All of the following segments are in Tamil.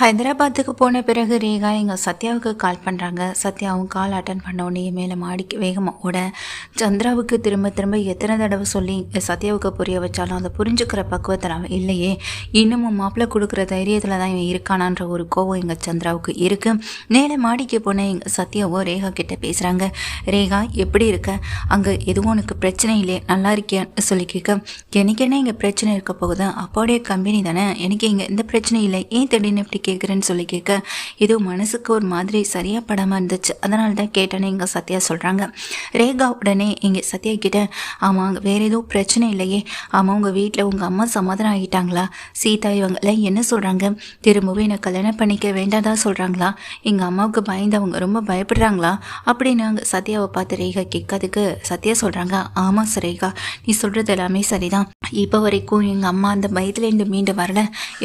ஹைதராபாத்துக்கு போன பிறகு ரேகா எங்கள் சத்யாவுக்கு கால் பண்ணுறாங்க. சத்யாவும் கால் அட்டன் பண்ண உடனே மேலே மாடிக்கு வேகமாக ஓட சந்திராவுக்கு திரும்ப திரும்ப எத்தனை தடவை சொல்லி சத்யாவுக்கு புரிய வச்சாலும் அதை புரிஞ்சுக்கிற பக்குவத்தில் அவன் இல்லையே, இன்னமும் மாப்பிள்ளை கொடுக்குற தைரியத்தில் தான் இவன் இருக்கானான்ற ஒரு கோவம் எங்கள் சந்திராவுக்கு இருக்குது. மேலே மாடிக்கு போன எங்கள் சத்யாவோ ரேகா கிட்டே பேசுகிறாங்க. ரேகா எப்படி இருக்க, அங்கே எதுவும் உனக்கு பிரச்சனை இல்லையே, நல்லா இருக்கியான்னு சொல்லி கேட்க, எனக்கு என்ன இங்கே பிரச்சனை இருக்க போகுது, அப்பாவுடைய கம்பெனி தானே, எனக்கு இங்கே எந்த பிரச்சனையும் இல்லை, ஏன் திடீர்னு இப்படி கேட்குறேன்னு சொல்லி கேட்க, இது மனசுக்கு ஒரு மாதிரி சரியாக படாமல் இருந்துச்சு, அதனால தான் கேட்டேன்னு இங்கே சத்யா சொல்கிறாங்க. ரேகா உடனே இங்கே சத்யா கிட்ட, ஆமாம் அங்கே வேறு எதுவும் பிரச்சனை இல்லையே, ஆமாம் உங்கள் வீட்டில் உங்கள் அம்மா சமாதானம் ஆகிட்டாங்களா, சீதா இவங்களாம் என்ன சொல்கிறாங்க, திரும்பவும் என்னை கல்யாணம் பண்ணிக்க வேண்டாதா சொல்கிறாங்களா, எங்கள் அம்மாவுக்கு பயந்தவங்க ரொம்ப பயப்படுறாங்களா அப்படின்னு அங்கே சத்யாவை பார்த்து ரேகா கேட்காதுக்கு சத்யா சொல்கிறாங்க, ஆமாம் ரேகா நீ சொல்கிறது எல்லாமே சரிதான், இப்போ வரைக்கும் எங்கள் அம்மா அந்த பயத்துலேருந்து மீண்டு வரல,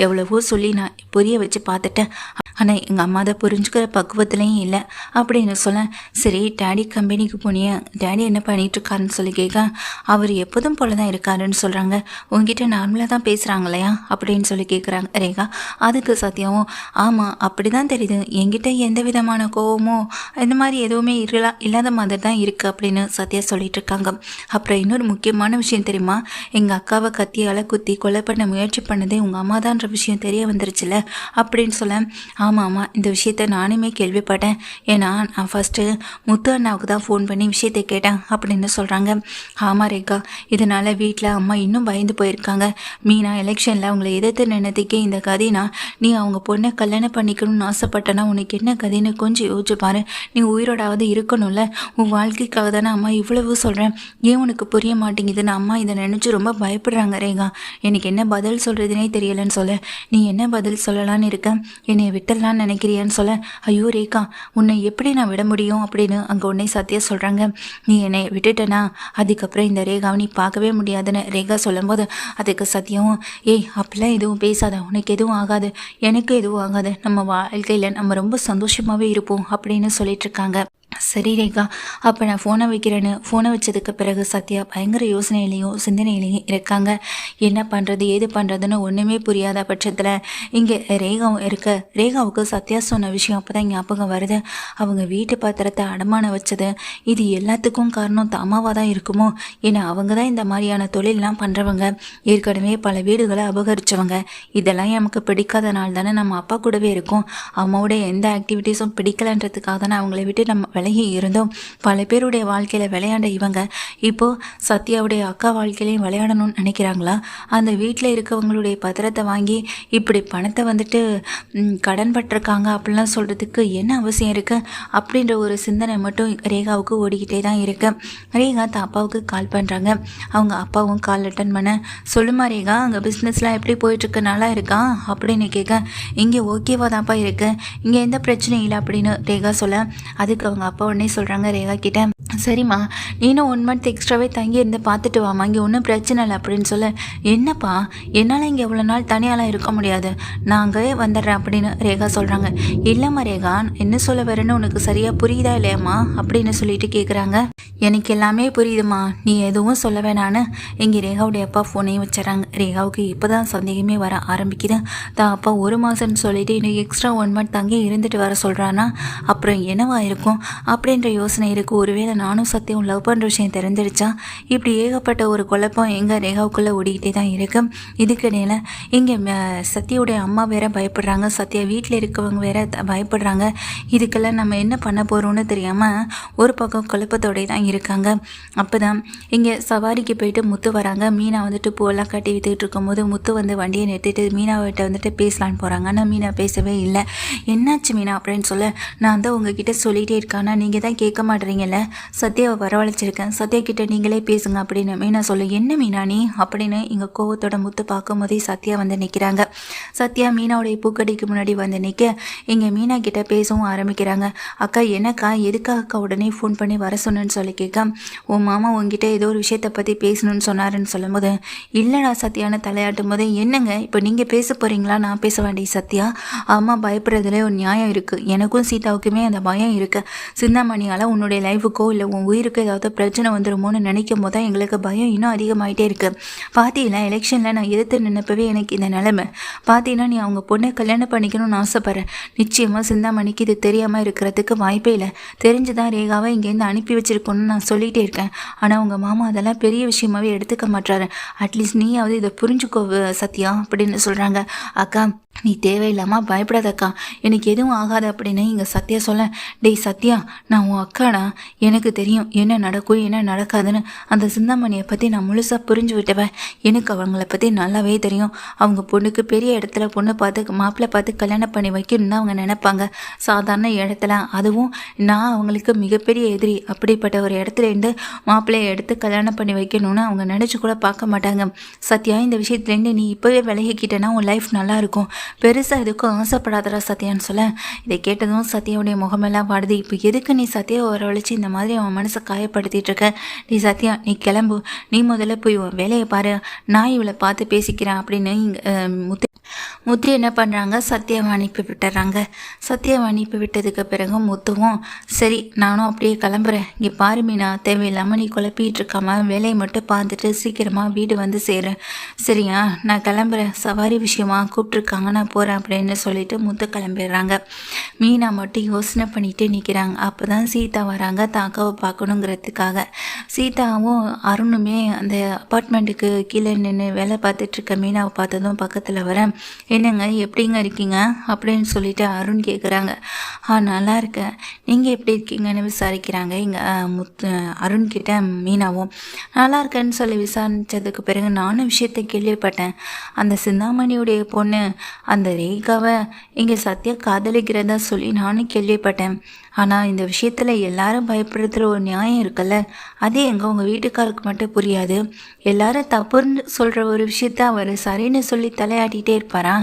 எவ்வளவோ சொல்லி நான் புரிய வச்சு பார்த்துட்டேன், ஆனால் எங்கள் அம்மா அதை புரிஞ்சுக்கிற பக்குவத்துலேயும் இல்லை அப்படின்னு சொல்ல, சரி டேடி கம்பெனிக்கு போனிய, டேடி என்ன பண்ணிகிட்ருக்காருன்னு சொல்லி கேட்க, அவர் எப்போதும் போல தான் இருக்காருன்னு சொல்கிறாங்க, உங்ககிட்ட நார்மலாக தான் பேசுகிறாங்க இல்லையா அப்படின்னு சொல்லி கேட்குறாங்க ரேகா. அதுக்கு சத்யாவும், ஆமாம் அப்படி தான் தெரியுது, என்கிட்ட எந்த விதமான கோவமோ இந்த மாதிரி எதுவுமே இல்லாத மாதிரி தான் இருக்குது அப்படின்னு சத்யா சொல்லிட்டு இருக்காங்க. அப்புறம் இன்னொரு முக்கியமான விஷயம் தெரியுமா, எங்கள் அக்காவை கத்தியால் குத்தி கொலை பண்ண முயற்சி பண்ணதே உங்கள் அம்மா தான்ற விஷயம் தெரிய வந்துருச்சுல அப்படின்னு சொல்ல, ஆமாம் ஆமாம் இந்த விஷயத்த நானுமே கேள்விப்பட்டேன், ஏன்னா நான் ஃபஸ்ட்டு முத்து அண்ணாவுக்கு தான் ஃபோன் பண்ணி விஷயத்தை கேட்டேன் அப்படின்னு சொல்கிறாங்க. ஆமாம் ரேகா, இதனால் வீட்டில் அம்மா இன்னும் பயந்து போயிருக்காங்க, மீனா எலெக்ஷனில் அவங்கள எதிர்த்து நினைத்துக்கே இந்த கதைனா, நீ அவங்க பொண்ணை கல்யாணம் பண்ணிக்கணும்னு ஆசைப்பட்டனா உனக்கு என்ன கதைன்னு கொஞ்சம் யோசிச்சு பாரு, நீ உயிரோடாவது இருக்கணும்ல, உன் வாழ்க்கைக்காக தானே அம்மா இவ்வளவு சொல்கிறேன், ஏன் உனக்கு புரிய மாட்டேங்குதுன்னு அம்மா இதை நினச்சி ரொம்ப பயப்படுறாங்க ரேகா, எனக்கு என்ன பதில் சொல்கிறதுனே தெரியலன்னு சொல்ல, நீ என்ன பதில் சொல்லலான்னு இருக்க, என்னை விட்டுடலான்னு நினைக்கிறியான்னு சொல்ல, ஐயோ ரேகா உன்னை எப்படி நான் விட முடியும் அப்படின்னு அங்கே உன்னை சத்யா சொல்கிறாங்க. நீ என்னை விட்டுட்டனா அதுக்கப்புறம் இந்த ரேகாவை நீ பார்க்கவே முடியாதுன்னு ரேகா சொல்லும்போது அதுக்கு சத்யாவும், ஏய் அப்படிலாம் எதுவும் பேசாத, உனக்கு எதுவும் ஆகாது, எனக்கு எதுவும் ஆகாது, நம்ம வாழ்க்கையில் நம்ம ரொம்ப சந்தோஷமாகவே இருப்போம் அப்படின்னு சொல்லிட்டு இருக்காங்க. சரி ரேகா அப்போ நான் ஃபோனை வைக்கிறேன்னு ஃபோனை வச்சதுக்கு பிறகு சத்யா பயங்கர யோசனையிலையும் சிந்தனையிலையும் இருக்காங்க. என்ன பண்ணுறது ஏது பண்ணுறதுன்னு ஒன்றுமே புரியாத பட்சத்தில் இங்கே ரேகாவும் இருக்க, ரேகாவுக்கு சத்யா சொன்ன விஷயம் அப்போ தான் ஞாபகம் வருது, அவங்க வீட்டு பாத்திரத்தை அடமானம் வச்சது இது எல்லாத்துக்கும் காரணம் தாமாவாக தான் இருக்குமோ, ஏன்னா அவங்க தான் இந்த மாதிரியான தொழிலெலாம் பண்ணுறவங்க, ஏற்கனவே பல வீடுகளை அபகரித்தவங்க, இதெல்லாம் நமக்கு பிடிக்காதனால தானே நம்ம அப்பா கூடவே இருக்கோம், அம்மாவோட எந்த ஆக்டிவிட்டீஸும் பிடிக்கலன்றதுக்காக தானே அவங்கள விட்டு நம்ம விலகி இருந்தோம், பல பேருடைய வாழ்க்கையில் விளையாண்ட இவங்க இப்போது சத்யாவுடைய அக்கா வாழ்க்கையிலையும் விளையாடணும்னு நினைக்கிறாங்களா, அந்த வீட்டில் இருக்கவங்களுடைய பத்திரத்தை வாங்கி இப்படி பணத்தை வந்துட்டு கடன் பட்டிருக்காங்க அப்படிலாம் சொல்கிறதுக்கு என்ன அவசியம் இருக்குது அப்படின்ற ஒரு சிந்தனை மட்டும் ரேகாவுக்கு ஓடிக்கிட்டே தான் இருக்கு. ரேகா அப்பாவுக்கு கால் பண்ணுறாங்க. அவங்க அப்பாவும் கால் அட்டன் பண்ண, சொல்லுமா ரேகா அங்கே பிஸ்னஸ்லாம் எப்படி போயிட்டுருக்கு, நல்லா இருக்கா அப்படின்னு கேட்க, இங்கே ஓகேவா தான்ப்பா இருக்கு, இங்கே எந்த பிரச்சனையும் இல்லை அப்படின்னு ரேகா சொல்ல, அதுக்கு அவங்க அப்பா உடனே சொல்கிறாங்க ரேகா கிட்ட, சரிம்மா நீனும் 1 மந்த் எக்ஸ்ட்ராவே தங்கி இருந்து பார்த்துட்டு வாமா, இங்கே ஒன்றும் பிரச்சனை இல்லை அப்படின்னு சொல்ல, என்னப்பா என்னால் இங்கே எவ்வளோ நாள் தனியாலாம் இருக்க முடியாது, நாங்கள் வந்துடுறேன் அப்படின்னு ரேகா சொல்கிறாங்க. இல்லைம்மா ரேகா என்ன சொல்ல வரேன்னு உனக்கு சரியாக புரியுதா இல்லையாம்மா அப்படின்னு சொல்லிட்டு கேட்குறாங்க. எனக்கு எல்லாமே புரியுதுமா, நீ எதுவும் சொல்ல வேணான்னு இங்கே ரேகாவுடைய அப்பா ஃபோனையும் வச்சுறாங்க. ரேகாவுக்கு இப்போ தான் சந்தேகமே வர ஆரம்பிக்குது, தான் அப்பா 1 மாதம்னு சொல்லிட்டு இன்னும் எக்ஸ்ட்ரா 1 மந்த் தங்கி இருந்துட்டு வர சொல்கிறான்னா அப்புறம் என்னவா இருக்கும் அப்படின்ற யோசனை இருக்குது. ஒருவேளை நானும் சத்தியம் லவ் பண்ணுற விஷயம் தெரிஞ்சிடுச்சா, இப்படி ஏகப்பட்ட ஒரு குழப்பம் எங்கள் ரேகாவுக்குள்ளே ஓடிக்கிட்டே தான் இருக்குது. இதுக்கிடையில் இங்கே சத்யாவுடைய அம்மா வேற பயப்படுறாங்க, சத்யா வீட்டில் இருக்கவங்க வேற பயப்படுறாங்க, இதுக்கெல்லாம் நம்ம என்ன பண்ண போகிறோம்னு தெரியாமல் ஒரு பக்கம் குழப்பத்தோடய தான் இருக்காங்க. அப்போ தான் இங்கே சவாரிக்கு போயிட்டு முத்து வராங்க. மீனா வந்துட்டு பூவெல்லாம் கட்டி வித்துக்கிட்டு இருக்கும்போது முத்து வந்து வண்டியை நிறுத்திட்டு மீனாவிட்ட வந்துட்டு பேசலான்னு போகிறாங்க. ஆனால் மீனா பேசவே இல்லை. என்னாச்சு மீனா அப்படின்னு சொல்ல, நான் தான் உங்ககிட்ட சொல்லிகிட்டே இருக்கானா நீங்கள் தான் கேட்க மாட்டேறீங்கல்ல, சத்யாவை வரவழைச்சிருக்கேன், சத்யா கிட்ட நீங்களே பேசுங்க அப்படின்னு மீனா சொல்ல, என்ன மீனா நீ அப்படின்னு இங்கே கோவத்தோட முத்து பார்க்கும் போதே சத்யா வந்து நிற்கிறாங்க. சத்யா மீனாவுடைய பூக்கடிக்கு முன்னாடி வந்து நிற்க இங்கே மீனா கிட்ட பேசவும் ஆரம்பிக்கிறாங்க. அக்கா என்னக்கா எதுக்காக அக்கா உடனே ஃபோன் பண்ணி வர சொன்னேன்னு சொல்லி கேட்க, உன் மாமா உங்ககிட்ட ஏதோ ஒரு விஷயத்தை பற்றி பேசணும்னு சொன்னாருன்னு சொல்லும் போது, இல்லைடா சத்யான்னு தலையாட்டும் போது, என்னங்க இப்போ நீங்கள் பேச போகிறீங்களா, நான் பேச வேண்டிய சத்யா, அம்மா பயப்படுறதுல ஒரு நியாயம் இருக்குது, எனக்கும் சீதாவுக்குமே அந்த பயம் இருக்குது, சிந்தாமணியால் உன்னுடைய லைஃபுக்கோ இல்லை இல்லை உன் உயிருக்கு ஏதாவது பிரச்சனை வந்துடுமோன்னு நினைக்கும் போது தான் எங்களுக்கு பயம் இன்னும் அதிகமாகிட்டே இருக்குது. பார்த்தீங்கன்னா எலெக்ஷனில் நான் எதிர்த்து நின்னப்பவே எனக்கு இந்த நிலைமை. பார்த்தீங்கன்னா நீ அவங்க பொண்ணை கல்யாணம் பண்ணிக்கணும்னு ஆசைப்பட்றேன். நிச்சயமாக சிந்தாமணிக்கு இது தெரியாமல் இருக்கிறதுக்கு வாய்ப்பே இல்லை. தெரிஞ்சுதான் ரேகாவை இங்கேருந்து அனுப்பி வச்சிருக்கணும்னு நான் சொல்லிகிட்டே இருக்கேன். ஆனால் உங்கள் மாமா அதெல்லாம் பெரிய விஷயமாகவே எடுத்துக்க மாட்டாரு. அட்லீஸ்ட் நீயாவது இதை புரிஞ்சுக்கோ சத்யா அப்படின்னு சொல்கிறாங்க. அக்கா நீ தேவையில்லாமல் பயப்படாதக்கா, எனக்கு எதுவும் ஆகாது அப்படின்னு இங்கே சத்யா சொல்ல. டேய் சத்யா, நான் உன் அக்காடா, எனக்கு தெரியும் என்ன நடக்கும் என்ன நடக்காதுன்னு. அந்த சிந்தாமணியை பற்றி நான் முழுசாக புரிஞ்சு விட்டவன். எனக்கு அவங்கள பற்றி நல்லாவே தெரியும். அவங்க பொண்ணுக்கு பெரிய இடத்துல பொண்ணு பார்த்து மாப்பிள்ளை பார்த்து கல்யாணம் பண்ணி வைக்கணும்னு அவங்க நினைப்பாங்க. சாதாரண இடத்துல, அதுவும் நான் அவங்களுக்கு மிகப்பெரிய எதிரி. அப்படிப்பட்ட ஒரு இடத்துல இருந்து மாப்பிள்ளையை எடுத்து கல்யாணம் பண்ணி வைக்கணும்னு அவங்க நினச்சி கூட பார்க்க மாட்டாங்க. சத்யா, இந்த விஷயத்துலேருந்து நீ இப்போவே விலகிக்கிட்டேன்னா உன் லைஃப் நல்லாயிருக்கும். பெருசாக எதுக்கும் ஆசைப்படாதரா சத்யான்னு சொல்ல, இதை கேட்டதும் சத்யாவுடைய முகமெல்லாம் வாடுது. இப்போ எதுக்கு நீ சத்யாவை வரவழைச்சி இந்த மாதிரி அவன் மனசை காயப்படுத்திட்டு இருக்க? நீ சத்யா, நீ கிளம்பு, நீ முதல்ல போய் வேலையை பாரு, நான் இவளை பார்த்து பேசிக்கிறேன் அப்படின்னு முத்து என்ன பண்ணுறாங்க, சத்யாவை அனுப்பி விட்டுறாங்க. சத்யாவை அனுப்பி விட்டதுக்கு பிறகு முத்துவும் சரி நானும் அப்படியே கிளம்புறேன். இங்கே பாரு மீனா, தேவையில்லாமல் நீ குழப்பிட்டு இருக்காம வேலையை மட்டும் பார்த்துட்டு சீக்கிரமாக வீடு வந்து சேரு. சரியா, நான் கிளம்புறேன், சவாரி விஷயமா கூப்பிட்ருக்காங்க, நான் போகிறேன் அப்படின்னு சொல்லிட்டு முத்து கிளம்பிடுறாங்க. மீனா மட்டும் யோசனை பண்ணிட்டு நிற்கிறாங்க. அப்போ தான் சீதா வராங்க தாக்காவை பார்க்கணுங்கிறதுக்காக. சீதாவும் அருணுமே அந்த அப்பார்ட்மெண்ட்டுக்கு கீழே நின்று வேலை பார்த்துட்ருக்க மீனாவை பார்த்ததும் பக்கத்தில் வரேன். என்னங்க எப்படிங்க இருக்கீங்க அப்படின்னு சொல்லிட்டு அருண் கேட்குறாங்க. நல்லா இருக்கேன், நீங்கள் எப்படி இருக்கீங்கன்னு விசாரிக்கிறாங்க இங்கே அருண்கிட்ட மீனாவும். நல்லா இருக்கேன்னு சொல்லி விசாரித்ததுக்கு பிறகு நானும் விஷயத்தை கேள்விப்பட்டேன். அந்த சிந்தாமணியுடைய பொண்ணு அந்த ரேகாவை இங்கே சத்யா காதலிக்கிறதா சொல்லி நானும் கேள்விப்பட்டேன். ஆனால் இந்த விஷயத்தில் எல்லாரும் பயப்படுறதுல ஒரு நியாயம் இருக்குல்ல, அதே எங்கே உங்கள் வீட்டுக்காருக்கு மட்டும் புரியாது. எல்லாரும் தப்புன்னு சொல்கிற ஒரு விஷயத்த அவர் சரின்னு சொல்லி தலையாட்டிகிட்டே இருப்பாரா?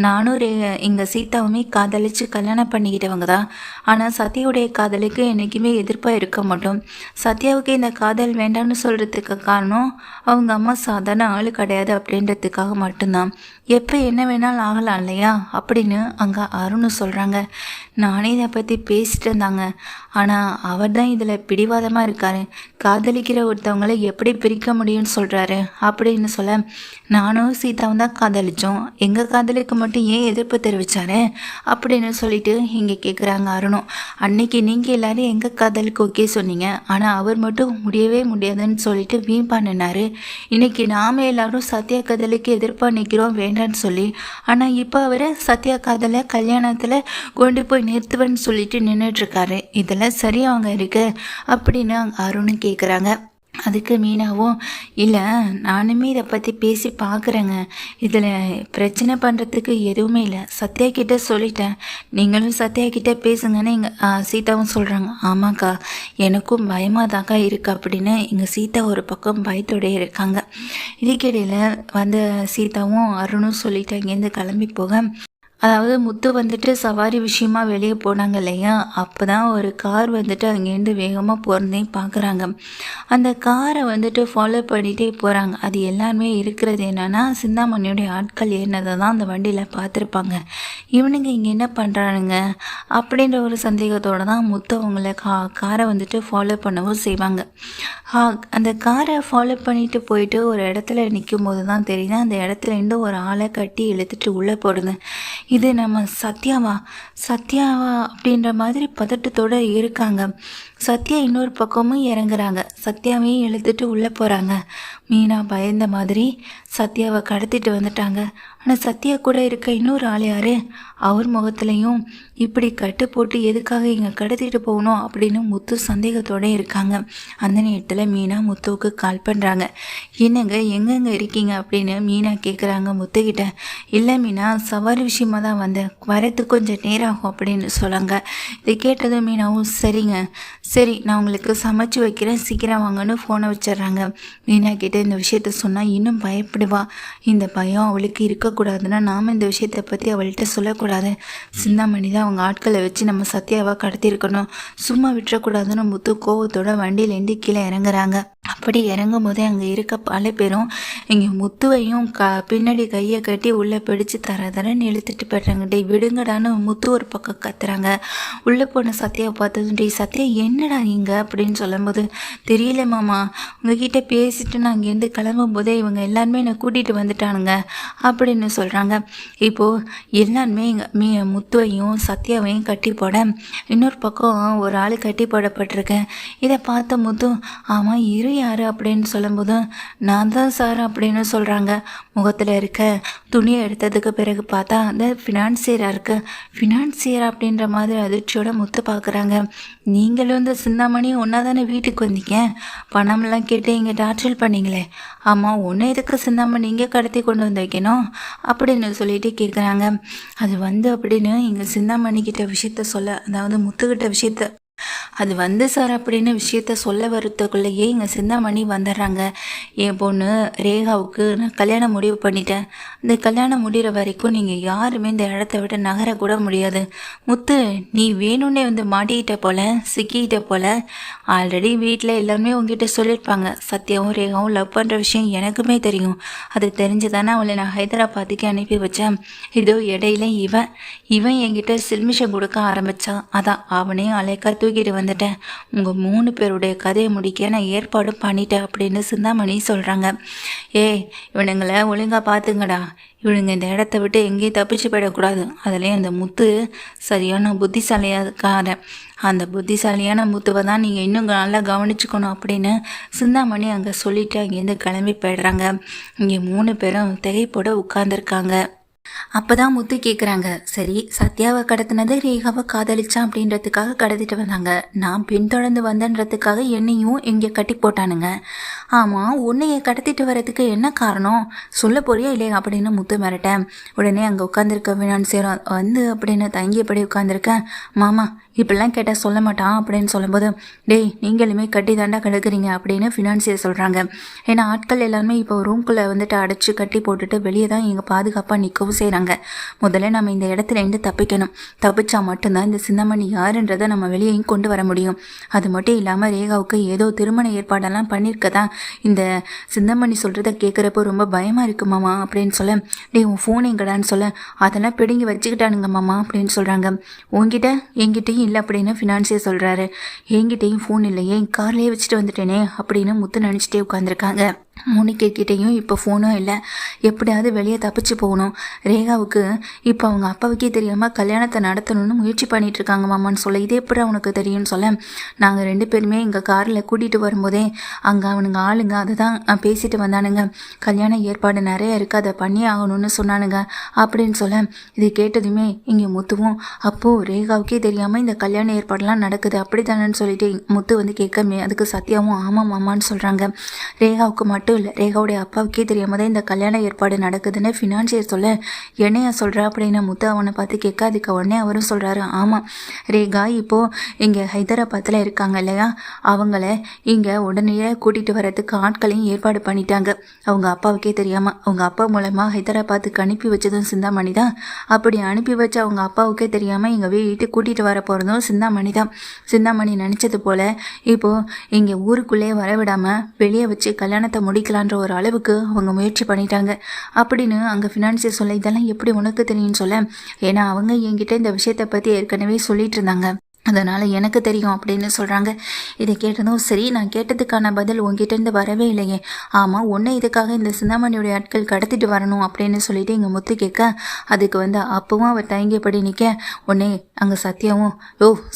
நானும் எங்கள் சீதாவுமே காதலிச்சு கல்யாணம் பண்ணிக்கிட்டவங்க தான். ஆனால் சத்யாவுடைய காதலுக்கு என்றைக்குமே எதிர்ப்பாக இருக்க மாட்டோம். சத்யாவுக்கு இந்த காதல் வேண்டாம்னு சொல்கிறதுக்கு காரணம் அவங்க அம்மா சாதாரண ஆள் கிடையாது அப்படின்றதுக்காக மட்டும்தான். எப்போ என்ன வேணாலும் ஆகலாம் இல்லையா அப்படின்னு அங்கே அருண் சொல்கிறாங்க. நானே இதை பற்றி பேசிட்டு இருந்தாங்க, ஆனால் அவர் தான் இதில் பிடிவாதமாக இருக்காரு. காதலிக்கிற ஒருத்தவங்களை எப்படி பிரிக்க முடியும்னு சொல்கிறாரு அப்படின்னு சொல்ல, நானும் சீதாவும் தான் காதலித்தோம், எங்கள் காதலுக்கு மட்டும் ஏன் எதிர்ப்பு தெரிவித்தாரு அப்படின்னு சொல்லிட்டு இங்கே கேட்குறாங்க அருணும். அன்னைக்கு நீங்கள் எல்லோரும் எங்கள் காதலுக்கு ஓகே சொன்னீங்க, ஆனால் அவர் மட்டும் முடியவே முடியாதுன்னு சொல்லிட்டு வீண் பண்ணினார். இன்றைக்கி நாம் எல்லோரும் சத்யா காதலுக்கு எதிர்ப்பாக நிற்கிறோம் வேண்டான்னு சொல்லி, ஆனால் இப்போ அவர் சத்யா காதலை கல்யாணத்தில் கொண்டு போய் நிறுத்துவேன்னு சொல்லிட்டு நின்றுட்டுருக்காரு. இதெல்லாம் சரியாங்க இருக்கு அப்படின்னு அருணும் கேட்குறாங்க. அதுக்கு மீனாவும் இல்லை நானுமே இதை பற்றி பேசி பார்க்குறேங்க, இதில் பிரச்சனை பண்ணுறதுக்கு எதுவுமே இல்லை, சத்யா கிட்டே சொல்லிட்டேன், நீங்களும் சத்யா கிட்டே பேசுங்கன்னு எங்கள் சீதாவும் சொல்கிறாங்க. ஆமாக்கா எனக்கும் பயமாக தாக்கா இருக்குது அப்படின்னு எங்கள் சீதா ஒரு பக்கம் பயத்தோடய இருக்காங்க. இதுக்கிடையில் வந்து சீதாவும் அருணும் சொல்லிட்டு இங்கேருந்து கிளம்பி போக, அதாவது முத்து வந்துட்டு சவாரி விஷயமா வெளியே போனாங்க இல்லையா, அப்போ தான் ஒரு கார் வந்துட்டு அங்கேருந்து வேகமாக போகிறதையும் பார்க்குறாங்க. அந்த காரை வந்துட்டு ஃபாலோ பண்ணிகிட்டே போகிறாங்க. அது எல்லாருமே இருக்கிறது என்னென்னா சிந்தாமணியோடைய ஆட்கள் ஏறினதை தான் அந்த வண்டியில் பார்த்துருப்பாங்க. இவனுங்க இங்கே என்ன பண்ணுறானுங்க அப்படின்ற ஒரு சந்தேகத்தோடு தான் முத்து அவங்கள காரை வந்துட்டு ஃபாலோ பண்ணவும் செய்வாங்க. அந்த காரை ஃபாலோ பண்ணிட்டு போயிட்டு ஒரு இடத்துல நிற்கும் போது தான் தெரியுது, அந்த இடத்துலேருந்து ஒரு ஆளை கட்டி இழுத்துட்டு உள்ளே போடுது. இது நம்ம சத்யாவா அப்படின்ற மாதிரி பதட்டத்தோடு இருக்காங்க. சத்யா இன்னொரு பக்கமும் இறங்குறாங்க, சத்யாவையும் இழுத்துட்டு உள்ளே போகிறாங்க. மீனா பயந்த மாதிரி சத்யாவை கடத்திட்டு வந்துட்டாங்க. ஆனால் சத்யா கூட இருக்க இன்னொரு ஆள் யார், அவர் முகத்துலையும் இப்படி கட்டு போட்டு எதுக்காக இங்கே கடத்திட்டு போகணும் அப்படின்னு முத்து சந்தேகத்தோடு இருக்காங்க. அந்த நேரத்தில் மீனா முத்துவுக்கு கால் பண்ணுறாங்க. என்னங்க எங்கெங்கே இருக்கீங்க அப்படின்னு மீனா கேட்குறாங்க முத்துக்கிட்ட. இல்லை மீனா, சவாரி விஷயமாக தான் வந்தேன், வரத்துக்கு கொஞ்சம் நேரம் ஆகும் அப்படின்னு சொல்லாங்க. இதை கேட்டதும் மீனாவும் சரிங்க, சரி நான் உங்களுக்கு சமைச்சு வைக்கிறேன், சீக்கிரம் வாங்கன்னு ஃபோனை வச்சிட்றாங்க. மீனா கிட்டே இந்த விஷயத்த சொன்னால் இன்னும் பயப்படுவா. இந்த பயம் அவளுக்கு இருக்கக்கூடாதுன்னா நாம் இந்த விஷயத்தை பற்றி அவள்கிட்ட சொல்லக்கூடாது. சிந்தாமணி தான் அவங்க ஆட்களை வச்சு நம்ம சத்யாவை கடத்தியிருக்கணும், சும்மா விட்டுறக்கூடாதுன்னு முத்து கோவத்தோட வண்டியிலேருந்து கீழே இறங்குறாங்க. அப்படி இறங்கும்போதே அங்கே இருக்க பல பேரும் இங்கே முத்துவையும் பின்னாடி கையை கட்டி உள்ளே பிடிச்சி தரன்னு இழுத்துட்டு போய்ட்றாங்க. டேய் விடுங்கடான்னு முத்து ஒரு பக்கம் கத்துறாங்க. உள்ளே போன சத்யாவை பார்த்ததும் டேய் சத்யா என்னடா இங்கே அப்படின்னு சொல்லும்போது தெரியல மாமா, உங்ககிட்ட பேசிட்டு நான் அங்கேருந்து கிளம்பும் போதே இவங்க எல்லாருமே என்னை கூட்டிகிட்டு வந்துட்டானுங்க அப்படின்னு சொல்கிறாங்க. இப்போது எல்லாருமே இங்கே முத்துவையும் சத்யாவையும் கட்டி போட இன்னொரு பக்கம் ஒரு ஆள் கட்டி போடப்பட்டிருக்கேன். இதை பார்த்த முத்து ஆமாம் இரு யார் அப்படின்னு சொல்லும்போது நான் தான் சார் அப்படின்னு சொல்கிறாங்க. முகத்தில் இருக்க துணியை எடுத்ததுக்கு பிறகு பார்த்தா அந்த ஃபினான்சியராக இருக்கு. ஃபினான்சியர் அப்படின்ற மாதிரி அதிர்ச்சியோட முத்து பார்க்குறாங்க. நீங்களும் இந்த சிந்தாமணியும் ஒன்றா தானே வீட்டுக்கு வந்தீங்க, பணம்லாம் கேட்டு இங்கே டார்ச்சல் பண்ணீங்களே, ஆமாம் ஒன்று எதுக்கு சிந்தாமணி இங்கே கடத்தி கொண்டு வந்து வைக்கணும் அப்படின்னு சொல்லிட்டு கேட்குறாங்க. அது அப்படின்னு இங்கே சிந்தாமணிக்கிட்ட விஷயத்த சொல்ல, அதாவது முத்துக்கிட்ட விஷயத்த அது சார் அப்படின்னு விஷயத்த சொல்ல வரத்துக்குள்ளேயே இங்கே சிந்தாமணி வந்துடுறாங்க. என் பொண்ணு ரேகாவுக்கு நான் கல்யாணம் முடிவு பண்ணிட்டேன். இந்த கல்யாணம் முடிகிற வரைக்கும் நீங்கள் யாருமே இந்த இடத்த விட்டு நகரக்கூட முடியாது. முத்து நீ வேணும்னே மாட்டிக்கிட்ட போல, சிக்கிக்கிட்ட போல. ஆல்ரெடி வீட்டில் எல்லாருமே உங்ககிட்ட சொல்லியிருப்பாங்க. சத்யாவும் ரேகாவும் லவ் பண்ணுற விஷயம் எனக்குமே தெரியும். அது தெரிஞ்சு தானே அவளை நான் ஹைதராபாத்துக்கு அனுப்பி வச்சேன். இதோ இடையில இவன் என்கிட்ட சில்மிஷம் கொடுக்க ஆரம்பித்தான். அதான் அவனையும் அலைக்கா தூக்கிட்டு வந்துட்டேன். உங்கள் 3 பேருடைய கதையை முடிக்க நான் ஏற்பாடு பண்ணிட்டேன் அப்படின்னு சிந்தாமணி சொல்கிறாங்க. இவனுங்களை ஒழுங்காக பார்த்துங்கடா, இவனுங்க இந்த இடத்த விட்டு எங்கேயும் தப்பிச்சு போயிடக்கூடாது. அதுலேயும் அந்த முத்து சரியான புத்திசாலியாக்காரன். அந்த புத்திசாலியான முத்துவை தான் நீங்கள் இன்னும் நல்லா கவனிச்சுக்கணும் அப்படின்னு சிந்தாமணி அங்கே சொல்லிவிட்டு அங்கேருந்து கிளம்பி போயிடுறாங்க. இங்கே 3 பேரும் திகைப்போட உட்கார்ந்துருக்காங்க. அப்போ தான் முத்து கேட்குறாங்க, சரி சத்யாவை கடத்தினது ரேகாவை காதலிச்சான் அப்படின்றதுக்காக கடத்திட்டு வந்தாங்க, நான் பின்தொடர்ந்து வந்தேன்றதுக்காக என்னையும் இங்கே கட்டி போட்டானுங்க. ஆமாம் உன்னையை கடத்திட்டு வர்றதுக்கு என்ன காரணம் சொல்ல போறியா இல்லையா அப்படின்னு முத்து மிரட்டேன். உடனே அங்கே உட்காந்துருக்க ஃபினான்சியர் அப்படின்னு தங்கியபடி உட்காந்துருக்கேன். மாமா இப்படிலாம் கேட்டால் சொல்ல மாட்டான் அப்படின்னு சொல்லும்போது டேய் நீங்களுமே கட்டி தாண்டா கிடக்குறீங்க அப்படின்னு ஃபினான்சியர் சொல்கிறாங்க. ஏன்னா ஆட்கள் எல்லாருமே இப்போ ரூம்குள்ளே அடைச்சி கட்டி போட்டுட்டு வெளியே தான் இங்கே பாதுகாப்பாக நிற்கவும் செய்கிறாங்க. முதல்ல நம்ம இந்த இடத்துலேருந்து தப்பிக்கணும். தப்பிச்சா மட்டும்தான் இந்த சிந்தாமணி யாருன்றதை நம்ம வெளியேயும் கொண்டு வர முடியும். அது மட்டும் இல்லாமல் ரேகாவுக்கு ஏதோ திருமண ஏற்பாடெல்லாம் பண்ணியிருக்கதான் இந்த சிந்தாமணி சொல்கிறத கேட்குறப்போ ரொம்ப பயமாக இருக்கு மாமா அப்படின்னு சொல்ல, டேய் உன் ஃபோன் எங்கடான்னு சொல்ல, அதெல்லாம் பிடுங்கி வச்சுக்கிட்டானுங்க மாமா அப்படின்னு சொல்கிறாங்க. என்கிட்டயும் இல்லை அப்படின்னு ஃபினான்சியர் சொல்கிறாரு. என்கிட்டையும் ஃபோன் இல்லையே, கார்லேயே வச்சுட்டு வந்துட்டேனே அப்படின்னு முத்து நினச்சிட்டே உட்காந்துருக்காங்க. மோனிகிட்டையும் இப்போ ஃபோனும் இல்லை. எப்படியாவது வெளியே தப்பிச்சு போகணும். ரேகாவுக்கு இப்போ அவங்க அப்பாவுக்கே தெரியாமல் கல்யாணத்தை நடத்தணும்னு முயற்சி பண்ணிட்டு இருக்காங்க மாமான்னு சொல்ல, இதே எப்படி அவனுக்கு தெரியும்னு சொல்ல, நாங்கள் 2 பேருமே எங்கள் காரில் கூட்டிகிட்டு வரும்போதே அங்கே அவனுங்க ஆளுங்க அதை தான் பேசிட்டு வந்தானுங்க. கல்யாண ஏற்பாடு நிறைய இருக்குது, அதை பண்ணி ஆகணும்னு சொன்னானுங்க அப்படின்னு சொல்ல, இது கேட்டதுமே இங்கே முத்துவும் அப்போது ரேகாவுக்கே தெரியாமல் இந்த கல்யாண ஏற்பாடெல்லாம் நடக்குது அப்படி தானேன்னு சொல்லிட்டு முத்து கேட்கமே. அதுக்கு சத்யாவும் ஆமாம் மாமான்னு சொல்கிறாங்க. ரேகாவுக்கு மட்டும் இல்லை, ரேகாவுடைய அப்பாவுக்கே தெரியாம தான் இந்த கல்யாண ஏற்பாடு நடக்குதுன்னு ஃபினான்சியர் சொல்ல, என்னையா சொல்கிறா அப்படின்னு முத்து அவனை பார்த்து கேட்க, அதுக்கு உடனே அவரும் சொல்கிறாரு, ஆமாம் ரேகா இப்போது இங்கே ஹைதராபாத்தில் இருக்காங்க இல்லையா, அவங்கள இங்கே உடனே கூட்டிகிட்டு வரதுக்கு ஆட்களையும் ஏற்பாடு பண்ணிட்டாங்க. அவங்க அப்பாவுக்கே தெரியாமல் அவங்க அப்பா மூலமாக ஹைதராபாத்துக்கு அனுப்பி வச்சதும் சிந்தாமணி தான். அப்படி அனுப்பி வச்ச அவங்க அப்பாவுக்கே தெரியாமல் எங்கள் வீட்டுக்கு கூட்டிகிட்டு வர போகிறதும் சிந்தாமணி தான். சிந்தாமணி நினச்சது போல் இப்போது இங்கே ஊருக்குள்ளேயே வரவிடாமல் வெளியே வச்சு கல்யாணத்தை முடிக்கலான்ற ஒரு அளவுக்கு அவங்க முயற்சி பண்ணிட்டாங்க அப்படின்னு அங்கே ஃபினான்சியர் சொல்ல, இதெல்லாம் எப்படி உனக்கு தெரியும்னு சொல்ல, ஏன்னா அவங்க என்கிட்ட இந்த விஷயத்தை பற்றி ஏற்கனவே சொல்லிட்டு இருந்தாங்க, அதனால் எனக்கு தெரியும் அப்படின்னு சொல்கிறாங்க. இதை கேட்டதும் சரி நான் கேட்டதுக்கான பதில் உங்ககிட்டேருந்து வரவே இல்லையே, ஆமாம் உன்னை இதுக்காக இந்த சிந்தாமணியுடைய ஆட்கள் கடத்திட்டு வரணும் அப்படின்னு சொல்லிட்டு இங்கே முத்து கேட்க, அதுக்கு அப்பவும் அவர் தயங்கியபடி நிற்க, உடனே அங்கே சத்யாவும்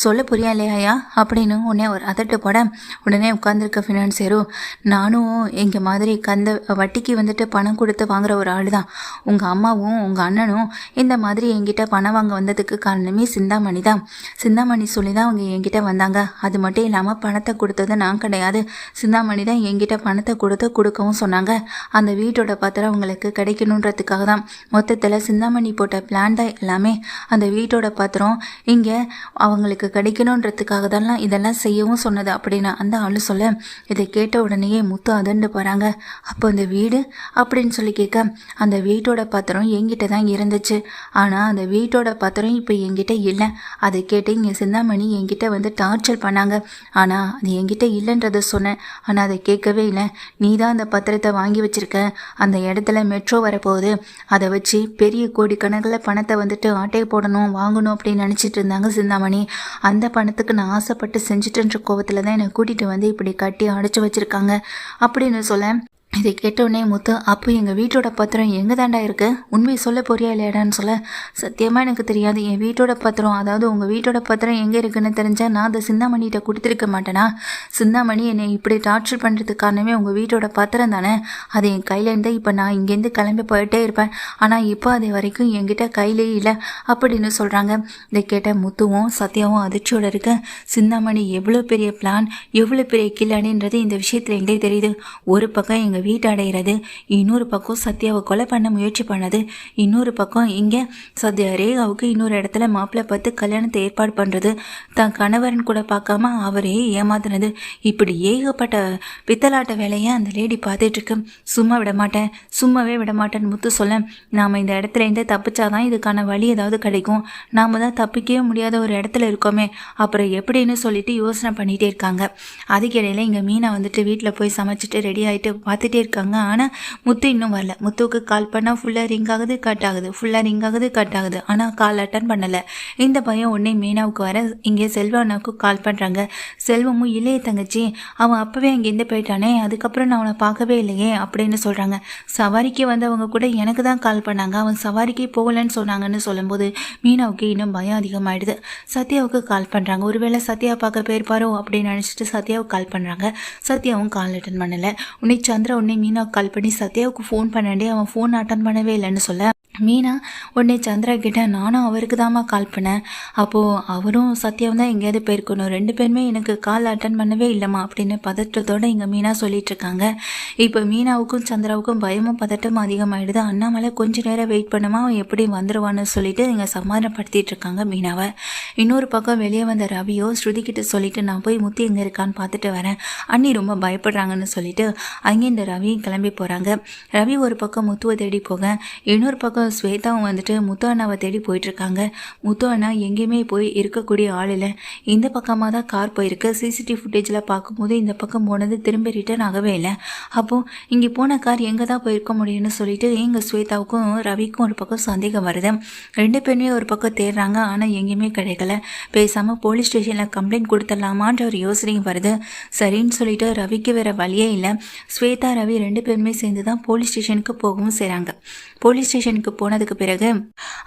சொல்ல புரியா இல்லையா அப்படின்னு உடனே ஒரு அதட்டு போட, உடனே உட்காந்துருக்க ஃபினான்சியரும் நானும் எங்கள் மாதிரி வட்டிக்கு பணம் கொடுத்து வாங்குற ஒரு ஆள் தான். உங்கள் அம்மாவும் உங்கள் அண்ணனும் இந்த மாதிரி என்கிட்ட பணம் வாங்க வந்ததுக்கு காரணமே சிந்தாமணி தான். சிந்தாமணி சொல்லி தான் அவங்க என்கிட்ட வந்தாங்க. அது மட்டும் இல்லாமல் பணத்தை கொடுத்தது நான் கிடையாது, சிந்தாமணி தான் என்கிட்ட பணத்தை கொடுக்கவும் சொன்னாங்க. அந்த வீட்டோட பத்திரம் அவங்களுக்கு கிடைக்கணுன்றதுக்காக தான். மொத்தத்தில் சிந்தாமணி போட்ட பிளான் தான் எல்லாமே. அந்த வீட்டோட பத்திரம் இங்கே அவங்களுக்கு கிடைக்கணுன்றதுக்காக தான் இதெல்லாம் செய்யவும் சொன்னது அப்படின்னு அந்த ஆளு சொல்ல, இதை கேட்ட உடனேயே முத்து அதிர்ந்து போகிறாங்க. அப்போ அந்த வீடு அப்படின்னு சொல்லி கேட்க, அந்த வீட்டோட பத்திரம் என்கிட்ட தான் இருந்துச்சு, ஆனால் அந்த வீட்டோட பத்திரம் இப்போ என்கிட்ட இல்லை. அதை கேட்டு இங்கே சிந்தாமணி சிந்தாமணி என்கிட்ட வந்து டார்ச்சர் பண்ணாங்க. ஆனால் அது என்கிட்ட இல்லைன்றதை சொன்னேன். ஆனால் அதை கேட்கவே இல்லை. நீ தான் அந்த பத்திரத்தை வாங்கி வச்சிருக்க, அந்த இடத்துல மெட்ரோ வரப்போகுது, அதை வச்சு பெரிய கோடிக்கணக்கில் பணத்தை வந்துட்டு ஆட்டை போடணும் வாங்கணும் அப்படின்னு நினச்சிட்டு இருந்தாங்க சிந்தாமணி. அந்த பணத்துக்கு நான் ஆசைப்பட்டு செஞ்சுட்டுன்ற கோவத்தில் தான் என்னை கூட்டிகிட்டு வந்து இப்படி கட்டி அடைச்சி வச்சுருக்காங்க அப்படின்னு சொல்ல, இதை கேட்டோடனே முத்து, அப்போ எங்கள் வீட்டோட பத்திரம் எங்கே தாண்டா இருக்குது, உண்மையை சொல்ல போறியா இல்லையாடான்னு சொல்ல, சத்தியமாக எனக்கு தெரியாது. என் வீட்டோட பத்திரம், அதாவது உங்கள் வீட்டோட பத்திரம் எங்கே இருக்குன்னு தெரிஞ்சால் நான் அதை சிந்தாமணிகிட்ட கொடுத்துருக்க மாட்டேனா? சிந்தாமணி என்னை இப்படி டார்ச்சர் பண்ணுறதுக்கு காரணமே உங்கள் வீட்டோட பத்திரம் தானே. அது என் கையிலேருந்து இப்போ நான் இங்கேருந்து கிளம்பி போயிட்டே இருப்பேன். ஆனால் இப்போ அது வரைக்கும் என்கிட்ட கையிலே இல்லை அப்படின்னு சொல்கிறாங்க. இதை கேட்ட முத்துவும் சத்யாவும் அதிர்ச்சியோடு இருக்க, சிந்தாமணி எவ்வளோ பெரிய பிளான், எவ்வளோ பெரிய கில்லாடின்றது இந்த விஷயத்தில் எங்கே தெரியுது. ஒரு பக்கம் எங்கள் வீட்டை அடைகிறது, இன்னொரு பக்கம் சத்யாவை கொலை பண்ண முயற்சி பண்ணது, இன்னொரு பக்கம் இங்கே சத்யா ரேகாவுக்கு இன்னொரு இடத்துல மாப்பிள்ளை பார்த்து கல்யாணத்தை ஏற்பாடு பண்ணுறது, தான் கணவரன் கூட பார்க்காம அவரே ஏமாத்துனது, இப்படி ஏகப்பட்ட பித்தலாட்ட வேலையை அந்த லேடி பார்த்துட்ருக்கு. சும்மாவே விட மாட்டேன்னு முத்து சொல்ல, நாம் இந்த இடத்துலேருந்து தப்பிச்சாதான் இதுக்கான வழி ஏதாவது கிடைக்கும். நாம் தான் தப்பிக்கவே முடியாத ஒரு இடத்துல இருக்கோமே, அப்புறம் எப்படின்னு சொல்லிட்டு யோசனை பண்ணிகிட்டே இருக்காங்க. அதுக்கிடையில் இங்கே மீனா வந்துட்டு வீட்டில் போய் சமைச்சிட்டு ரெடி ஆகிட்டு பார்த்துட்டே இருக்காங்க. ஆனால் முத்து இன்னும் வரல. முத்துவுக்கு கால் பண்ணால் ஃபுல்லாக ரிங் ஆகுது, கட் ஆகுது, ஆனால் கால் அட்டன் பண்ணலை. இந்த பையன் உடனே மீனாவுக்கு வர இங்கே செல்வானாவுக்கு கால் பண்ணுறாங்க. செல்வமும் இல்லையே தங்கச்சி, அவன் அப்போவே அங்கேருந்து போயிட்டானே, அதுக்கப்புறம் நான் அவனை பார்க்கவே இல்லையே அப்படின்னு சொல்கிறாங்க. சவாரிக்கு வந்தவங்க கூட எனக்கு தான் கால் பண்ணாங்க, அவன் சவாரிக்கு போகலன்னு சொன்னாங்கன்னு சொல்லும்போது மீனாவுக்கு இன்னும் பயம் அதிகமாகிடுது. சத்யாவுக்கு கால் பண்ணுறாங்க. ஒருவேளை சத்யா பார்க்க போயிருப்பாரோ அப்படின்னு நினச்சிட்டு சத்யாவுக்கு கால் பண்ணுறாங்க. சத்யாவும் கால் அட்டன் பண்ணலை. உன்னை சந்திரா உடனே மீனாவுக்கு கால் பண்ணி சத்யாவுக்கு ஃபோன் பண்ணாண்டே அவன் ஃபோன் அட்டன் பண்ணவே இல்லைன்னு சொல்ல, மீனா உடனே சந்திரா கிட்ட நானும் அவருக்கு தாம்மா கால் பண்ணேன், அப்போது அவரும் சத்யாவும் தான் எங்கேயாவது போயிருக்கணும், ரெண்டு பேருமே எனக்கு கால் அட்டன் பண்ணவே இல்லைம்மா அப்படின்னு பதற்றத்தோடு இங்கே மீனா சொல்லிட்டு இருக்காங்க. இப்போ மீனாவுக்கும் சந்திராவுக்கும் பயமும் பதட்டமும் அதிகமாகிடுது. அண்ணாமலை கொஞ்சம் நேரம் வெயிட் பண்ணுமா, அவன் எப்படி வந்துடுவான்னு சொல்லிட்டு இங்கே சமாதானப்படுத்திட்டு இருக்காங்க மீனாவை. இன்னொரு பக்கம் வெளியே வந்த ரவியோ ஸ்ருதிக்கிட்ட சொல்லிட்டு நான் போய் முத்து எங்கே இருக்கான்னு பார்த்துட்டு வரேன், அண்ணி ரொம்ப பயப்படுறாங்கன்னு சொல்லிட்டு அங்கே இந்த ரவி கிளம்பி போகிறாங்க. ரவி ஒரு பக்கம் முத்துவை தேடி போக, இன்னொரு பக்கம் ஸ்வேதாவும் வந்துட்டு முத்து அண்ணாவை தேடி போயிட்டுருக்காங்க. முத்து அண்ணா எங்கேயுமே போய் இருக்கக்கூடிய ஆள் இல்லை. இந்த பக்கமாக தான் கார் போயிருக்கு. சிசிடிவி ஃபுட்டேஜில் பார்க்கும்போது இந்த பக்கம் போனது திரும்ப ரிட்டர்ன் ஆகவே இல்லை. அப்போது இங்கே போன கார் எங்கே தான் போயிருக்க முடியும்னு சொல்லிட்டு எங்கள் ஸ்வேதாவுக்கும் ரவிக்கும் ஒரு பக்கம் சந்தேகம் வருது. ரெண்டு பேருமே ஒரு பக்கம் தேடுறாங்க, ஆனால் எங்கேயுமே கிடைக்கல. பேசாமல் போலீஸ் ஸ்டேஷனில் கம்ப்ளைண்ட் கொடுத்துடலாமான்ற ஒரு யோசனையும் வருது. சரின்னு சொல்லிட்டு ரவிக்கு வேறு வழியே இல்லை. ஸ்வேதா ரவி ரெண்டு பேருமே சேர்ந்து தான் போலீஸ் ஸ்டேஷனுக்கு போகவும் செய்கிறாங்க. போலீஸ் ஸ்டேஷனுக்கு போனதுக்கு பிறகு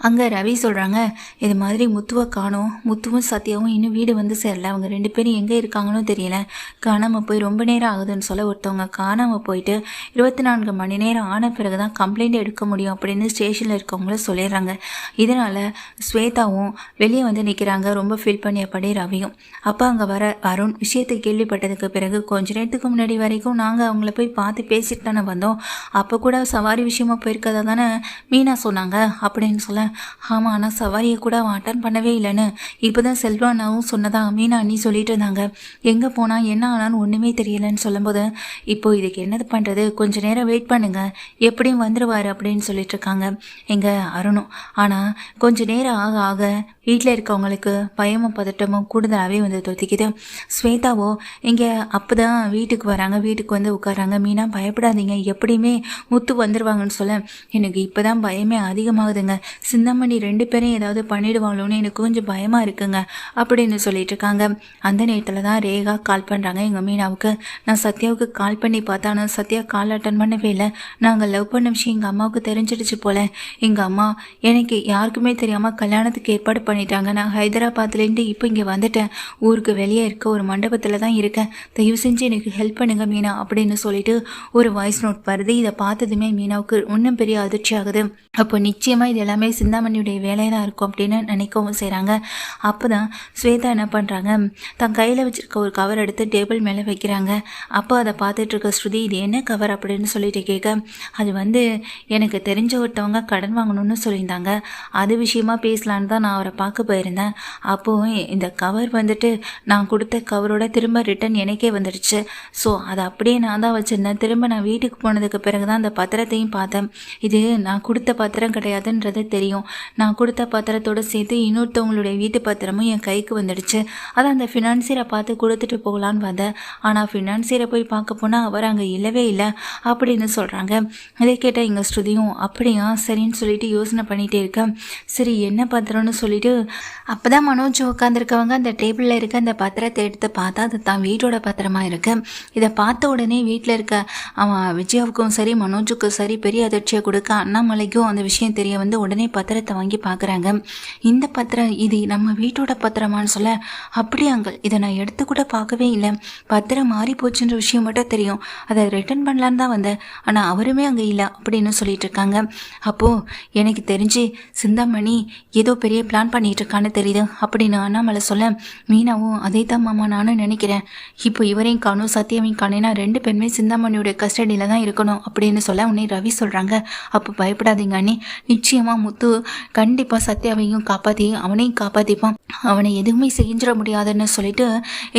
அங்கே ரவி சொல்கிறாங்க, இது மாதிரி முத்துவை காணோம், முத்துவும் சத்யாவும் இன்னும் வீடு வந்து சேரல, அவங்க ரெண்டு பேரும் எங்கே இருக்காங்கன்னு தெரியல, காணாமல் போய் ரொம்ப நேரம் ஆகுதுன்னு சொல்ல, ஒருத்தவங்க காணாமல் போயிட்டு 24 மணி நேரம் ஆன பிறகு தான் கம்ப்ளைண்ட் எடுக்க முடியும் அப்படின்னு ஸ்டேஷனில் இருக்கவங்கள சொல்லிடுறாங்க. இதனால் ஸ்வேதாவும் வெளியே வந்து நிற்கிறாங்க, ரொம்ப ஃபீல் பண்ணியபடி ரவியும். அப்போ அங்கே வர அருண் விஷயத்தை கேள்விப்பட்டதுக்கு பிறகு கொஞ்ச நேரத்துக்கு முன்னாடி வரைக்கும் நாங்கள் அவங்கள போய் பார்த்து பேசிட்டு தானே வந்தோம், அப்போ கூட சவாரி விஷயமா போயிருக்கதா தானே மீனா சொன்னாங்க அப்படின்னு சொல்ல, ஆமாம் ஆனால் சவாரியை கூட அவன் அட்டன் பண்ணவே இல்லைன்னு இப்போ தான் செல்வானாவும் சொன்னதா மீனா அண்ணி சொல்லிட்டு இருந்தாங்க. எங்கே போனால் என்ன ஆனான்னு ஒன்றுமே தெரியலைன்னு சொல்லும்போது, இப்போ இதுக்கு என்னது பண்ணுறது, கொஞ்சம் நேரம் வெயிட் பண்ணுங்க, எப்படியும் வந்துடுவார் அப்படின்னு சொல்லிட்டு இருக்காங்க எங்கள் அருணும். ஆனால் கொஞ்சம் நேரம் ஆக ஆக வீட்டில் இருக்கவங்களுக்கு பயமும் பதட்டமும் கூடுதலாகவே வந்து தொத்திக்குது. ஸ்வேதாவோ இங்கே அப்போ தான் வீட்டுக்கு வராங்க. வீட்டுக்கு வந்து உட்காராங்க. மீனா பயப்படாதீங்க, எப்படியுமே முத்து வந்துடுவாங்கன்னு சொல்ல, எனக்கு இப்போ தான் பயமே அதிகமாகுதுங்க, சிந்தாமணி ரெண்டு பேரும் ஏதாவது பண்ணிடுவாங்களோன்னு எனக்கு கொஞ்சம் பயமாக இருக்குங்க அப்படின்னு சொல்லிட்டு இருக்காங்க. அந்த நேரத்தில் தான் ரேகா கால் பண்ணுறாங்க எங்கள் மீனாவுக்கு. நான் சத்யாவுக்கு கால் பண்ணி பார்த்தா சத்யா கால் அட்டன் பண்ணவே இல்லை. நாங்கள் லவ் பண்ண விஷயம் எங்கள் அம்மாவுக்கு தெரிஞ்சிடுச்சு போல். எங்கள் அம்மா எனக்கு யாருக்குமே தெரியாமல் கல்யாணத்துக்கு ஏற்பாடு பண்ணிட்டாங்க. நான் ஹைதராபாத்லேருந்து இப்போ இங்கே வந்துட்டேன். ஊருக்கு வெளியே இருக்க ஒரு மண்டபத்தில் தான் இருக்கேன். தயவு செஞ்சு எனக்கு ஹெல்ப் பண்ணுங்க மீனா அப்படின்னு சொல்லிட்டு ஒரு வாய்ஸ் நோட் வருது. இதை பார்த்ததுமே மீனாவுக்கு இன்னும் பெரிய அதிர்ச்சி ஆகுது. அப்போ நிச்சயமாக இது எல்லாமே சிந்தாமணியுடைய வேலையாக தான் இருக்கும் அப்படின்னு நினைக்கவும் செய்கிறாங்க. அப்போ தான் ஸ்வேதா என்ன பண்ணுறாங்க, தன் கையில் வச்சுருக்க ஒரு கவர் எடுத்து டேபிள் மேலே வைக்கிறாங்க. அப்போ அதை பார்த்துட்டு இருக்க ஸ்ருதி, இது என்ன கவர் அப்படின்னு சொல்லிட்டு கேட்க, அது வந்து எனக்கு தெரிஞ்ச ஒருத்தவங்க கடன் வாங்கணும்னு சொல்லியிருந்தாங்க, அது விஷயமா பேசலான்னு தான் நான் அவரை பார்க்க போயிருந்தேன். அப்போது இந்த கவர் வந்துட்டு நான் கொடுத்த கவரோட திரும்ப ரிட்டன் எனக்கே வந்துடுச்சு. ஸோ அதை அப்படியே நான் தான் வச்சுருந்தேன். திரும்ப நான் வீட்டுக்கு போனதுக்கு பிறகு தான் அந்த பத்திரத்தையும் பார்த்தேன். இது நான் கொடுத்த பத்திரம் கிடையாதுன்றது தெரியும். நான் கொடுத்த பத்திரத்தோடு சேர்த்து இன்னொருத்தவங்களுடைய வீட்டு பத்திரமும் என் கைக்கு வந்துடுச்சு. அதை அந்த ஃபினான்சியரை பார்த்து கொடுத்துட்டு போகலான்னு வந்தேன். ஆனால் ஃபினான்சியரை போய் பார்க்க போனால் அவர் அங்கே இல்லவே இல்லை அப்படின்னு சொல்கிறாங்க. இதை கேட்டால் எங்கள் ஸ்ருதியும் அப்படியா சரின்னு சொல்லிட்டு யோசனை பண்ணிகிட்டே இருக்கேன். சரி என்ன பத்திரம்னு சொல்லிட்டு அப்போ தான் மனோஜ் உட்காந்துருக்கவங்க அந்த டேபிளில் இருக்க அந்த பத்திரத்தை எடுத்து பார்த்தா அது தான் வீட்டோட பத்திரமா இருக்கு. இதை பார்த்த உடனே வீட்டில் இருக்க அவன் விஜயாவுக்கும் சரி மனோஜுக்கும் சரி பெரிய அதிர்ச்சியை கொடுக்க அண்ணாமலைக்கும் அந்த விஷயம் தெரிய வந்து உடனே பத்திரத்தை வாங்கி பார்க்குறாங்க. இந்த பத்திரம் இது நம்ம வீட்டோட பத்திரமானு சொல்ல அப்படியாங்கள் இதை நான் எடுத்து கூட பார்க்கவே இல்லை. பத்திரம் மாறி போச்சுன்ற விஷயம் மட்டும் தெரியும். அதை ரிட்டர்ன் பண்ணலான்னு தான் வந்தேன். ஆனால் அவருமே அங்கே இல்லை அப்படின்னு சொல்லிட்டு இருக்காங்க. அப்போது எனக்கு தெரிஞ்சு சிந்தாமணி ஏதோ பெரிய பிளான் பண்ணிட்டு இருக்கான்னு தெரியுது அப்படின்னு அண்ணாமலை சொல்ல மீனாவும் அதே தான் மாமா நானும் நினைக்கிறேன். இப்போ இவரையும் காணும் சத்தியமையும் காணேன்னா 2 பேருமே சிந்தாமணியோட கஸ்டடியில் தான் இருக்கணும் அப்படின்னு சொல்ல உடனே ரவி சொல்கிறாங்க. அப்போ பயப்படாதீங்க அண்ணி, நிச்சயமாக முத்து கண்டிப்பாக சத்யாவையும் காப்பாற்றி அவனையும் காப்பாற்றிப்பான். அவனை எதுவுமே செஞ்சிட முடியாதுன்னு சொல்லிட்டு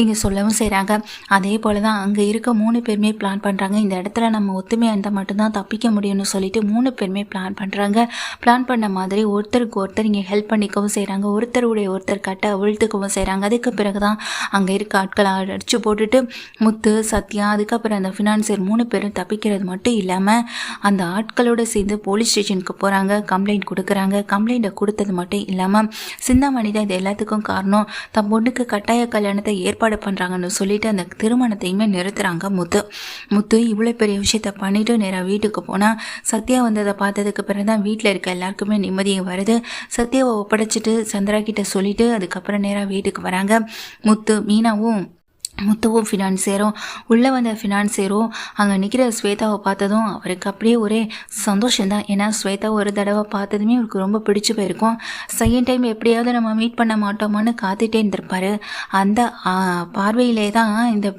இங்கே சொல்லவும் செய்கிறாங்க. அதே போல் தான் அங்கே இருக்க 3 பேருமே பிளான் பண்ணுறாங்க. இந்த இடத்துல நம்ம ஒத்துமையாக இருந்தால் மட்டும்தான் தப்பிக்க முடியும்னு சொல்லிட்டு 3 பேருமே பிளான் பண்ணுறாங்க. பிளான் பண்ண மாதிரி ஒருத்தருக்கு ஒருத்தர் இங்கே ஹெல்ப் பண்ணிக்கவும் செய்கிறாங்க. ஒருத்தருடைய ஒருத்தர் கட்ட அவிழ்த்துக்கவும் செய்கிறாங்க. அதுக்கு பிறகு தான் அங்கே இருக்க ஆட்களை அடித்து போட்டுட்டு முத்து சத்யா அதுக்கப்புறம் அந்த ஃபினான்சியர் 3 பேரும் தப்பிக்கிறது மட்டும் இல்லாமல் அந்த ஆட்களோடு சேர்ந்து போலீஸ் ஸ்டேஷனுக்கு போகிறாங்க. கம்ப்ளைண்ட் கொடுக்குறாங்க. கம்ப்ளைண்ட்டை கொடுத்தது மட்டும் இல்லாமல் சிந்தாமணி தான் இது எல்லாத்துக்கும் காரணம், தன் பொண்ணுக்கு கட்டாய கல்யாணத்தை ஏற்பாடு பண்ணுறாங்கன்னு சொல்லிட்டு அந்த திருமணத்தையுமே நிறுத்துகிறாங்க. முத்து இவ்வளோ பெரிய விஷயத்த பண்ணிவிட்டு நேராக வீட்டுக்கு போனால் சத்யா வந்ததை பார்த்ததுக்கு பிறகு தான் வீட்டில் இருக்க எல்லாருக்குமே நிம்மதியாக வருது. சத்யாவை ஒப்படைச்சிட்டு சந்திரா கிட்ட சொல்லிட்டு அதுக்கப்புறம் நேராக வீட்டுக்கு வராங்க. முத்துவும் ஃபினான்சியரும் உள்ளே வந்த ஃபினான்சியரும் அங்கே நிற்கிற ஸ்வேதாவை பார்த்ததும் அவருக்கு அப்படியே ஒரே சந்தோஷம்தான். ஏன்னா ஸ்வேதா ஒரு தடவை பார்த்ததுமே அவருக்கு ரொம்ப பிடிச்சி போயிருக்கும். செகண்ட் டைம் எப்படியாவது நம்ம மீட் பண்ண மாட்டோமான்னு காத்துட்டே இருந்திருப்பார். அந்த பார்வையிலே தான் இந்த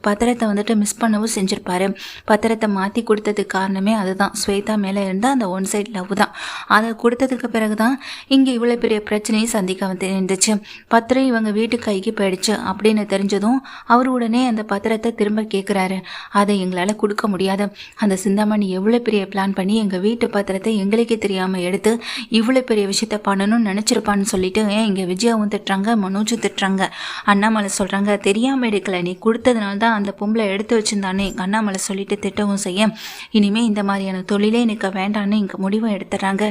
பத்திரத்தை வந்துட்டு மிஸ் பண்ணவும் செஞ்சுருப்பார். பத்திரத்தை மாற்றி கொடுத்ததுக்கு காரணமே அதுதான், ஸ்வேதா மேலே இருந்தால் அந்த ஒன் சைட் லவ் தான். அதை கொடுத்ததுக்கு பிறகு தான் இங்கே இவ்வளோ பெரிய பிரச்சனையை சந்திக்க வந்து இருந்துச்சு. பத்திரம் இவங்க வீட்டு கைக்கு போயிடுச்சு அப்படின்னு தெரிஞ்சதும் அவர் உடனே அந்த பத்திரத்தை திரும்ப கேட்குறாரு. அதை எங்களால் கொடுக்க முடியாது. அந்த சிந்தாமணி எவ்வளோ பெரிய பிளான் பண்ணி எங்கள் வீட்டு பத்திரத்தை எங்களுக்கே தெரியாமல் எடுத்து இவ்வளோ பெரிய விஷயத்த பண்ணணும்னு நினச்சிருப்பான்னு சொல்லிட்டு இங்கே விஜயாவும் திட்டுறாங்க, மனோஜும் திட்டுறாங்க. அண்ணாமலை சொல்கிறாங்க தெரியாமல் எடுக்கலை, நீ கொடுத்ததுனால தான் அந்த பொம்பளை எடுத்து வச்சுருந்தானே. எங்கள் அண்ணாமலை சொல்லிட்டு திட்டவும் செய்ய இனிமேல் இந்த மாதிரியான தொழிலே எனக்கு வேண்டான்னு இங்கே முடிவை எடுத்துடுறாங்க.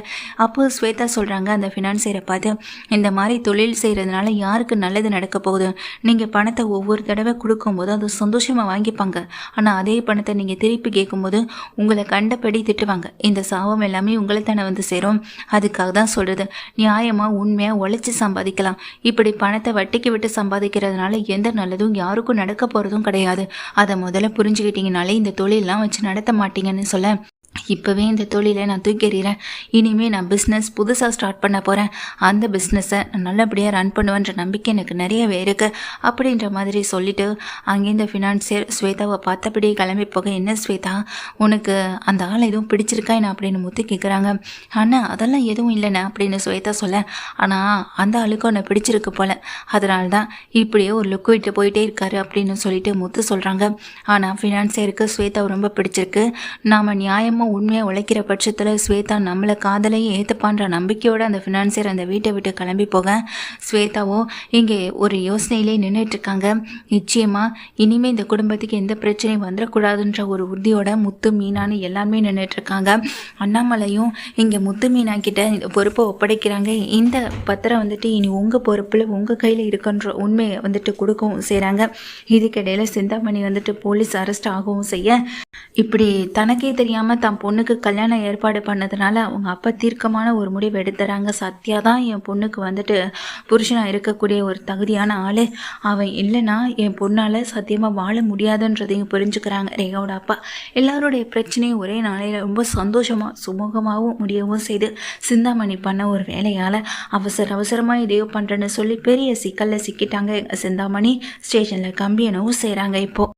அப்போது ஸ்வேதா சொல்கிறாங்க அந்த ஃபினான்சியரை பார்த்து, இந்த மாதிரி தொழில் செய்கிறதுனால யாருக்கு நல்லது நடக்க போகுது? நீங்கள் பணத்தை ஒவ்வொரு தடவை கொடுக்கும்போது அது சந்தோஷமாக வாங்கிப்பாங்க. ஆனால் அதே பணத்தை நீங்கள் திருப்பி கேட்கும்போது உங்களை கண்டபடி திட்டுவாங்க. இந்த சாபம் எல்லாமே உங்களை தானே வந்து சேரும். அதுக்காக தான் சொல்கிறது, நியாயமாக உண்மையாக உழைச்சி சம்பாதிக்கலாம். இப்படி பணத்தை வட்டிக்கு விட்டு சம்பாதிக்கிறதுனால எந்த நல்லதும் யாருக்கும் நடக்க போகிறதும் கிடையாது. அதை முதல்ல புரிஞ்சுக்கிட்டீங்கனாலே இந்த தொழிலெலாம் வச்சு நடத்த மாட்டீங்கன்னு சொல்ல இப்போவே இந்த தொழிலை நான் தூக்கி எறிகிறேன். இனிமேல் நான் பிஸ்னஸ் புதுசாக ஸ்டார்ட் பண்ண போகிறேன். அந்த பிஸ்னஸை நான் நல்லபடியாக ரன் பண்ணுவேன்ற நம்பிக்கை எனக்கு நிறையவே இருக்குது அப்படின்ற மாதிரி சொல்லிவிட்டு அங்கேருந்து ஃபினான்சியர் ஸ்வேதாவை பார்த்தபடியே கிளம்பி போக, என்ன ஸ்வேதா உனக்கு அந்த ஆள் எதுவும் பிடிச்சிருக்கா என்ன அப்படின்னு முத்து கேட்குறாங்க. ஆனால் அதெல்லாம் எதுவும் இல்லைண்ணே அப்படின்னு ஸ்வேதா சொல்ல, ஆனால் அந்த ஆளுக்கு உன்னை பிடிச்சிருக்கு போல், அதனால தான் இப்படியே ஒரு லுக்கு விட்டு போயிட்டே இருக்காரு அப்படின்னு சொல்லிட்டு முத்து சொல்கிறாங்க. ஆனால் ஃபினான்சியருக்கு ஸ்வேதா ரொம்ப பிடிச்சிருக்கு. நாம் நியாயமாக உண்மையாக உழைக்கிற பட்சத்தில் ஸ்வேதா நம்மளை காதலையும் ஏற்றுப்பான்ற நம்பிக்கையோடு அந்த ஃபினான்சியர் அந்த வீட்டை விட்டு கிளம்பி போக ஸ்வேதாவோ இங்கே ஒரு யோசனையிலே நின்றுட்டுருக்காங்க. நிச்சயமாக இனிமேல் இந்த குடும்பத்துக்கு எந்த பிரச்சனையும் வந்துடக்கூடாதுன்ற ஒரு உறுதியோட முத்து மீனான்னு எல்லாருமே நின்றுட்டுருக்காங்க. அண்ணாமலையும் இங்கே முத்து மீனா கிட்ட இந்த பொறுப்பை ஒப்படைக்கிறாங்க. இந்த பத்திரம் வந்துட்டு இனி உங்கள் பொறுப்பில் உங்கள் கையில் இருக்குன்ற உண்மையை வந்துட்டு கொடுக்கவும் செய்கிறாங்க. இதுக்கிடையில் சிந்தாமணி வந்துட்டு போலீஸ் அரெஸ்ட் ஆகவும் செய்ய இப்படி தனக்கே தெரியாமல் தான் பொண்ணுக்கு கல்யாணம் ஏற்பாடு பண்ணதுனால அவங்க அப்பா தீர்க்கமான ஒரு முடிவு எடுத்துறாங்க. சத்யா தான் என் பொண்ணுக்கு வந்துட்டு புருஷனாக இருக்கக்கூடிய ஒரு தகுதியான ஆள், அவன் இல்லைன்னா என் பொண்ணால் சத்தியமாக வாழ முடியாதுன்றதையும் புரிஞ்சுக்கிறாங்க ரேகாவோட அப்பா. எல்லாருடைய பிரச்சனையும் ஒரே நாளையில் ரொம்ப சந்தோஷமாக சுமூகமாகவும் முடியவும் செய்து சிந்தாமணி பண்ண ஒரு வேலையால் அவசரமாக இதையோ பண்ணுறேன்னு சொல்லி பெரிய சிக்கலில் சிக்கிட்டாங்க. சிந்தாமணி ஸ்டேஷனில் கம்பி எனவும் செய்கிறாங்க. இப்போது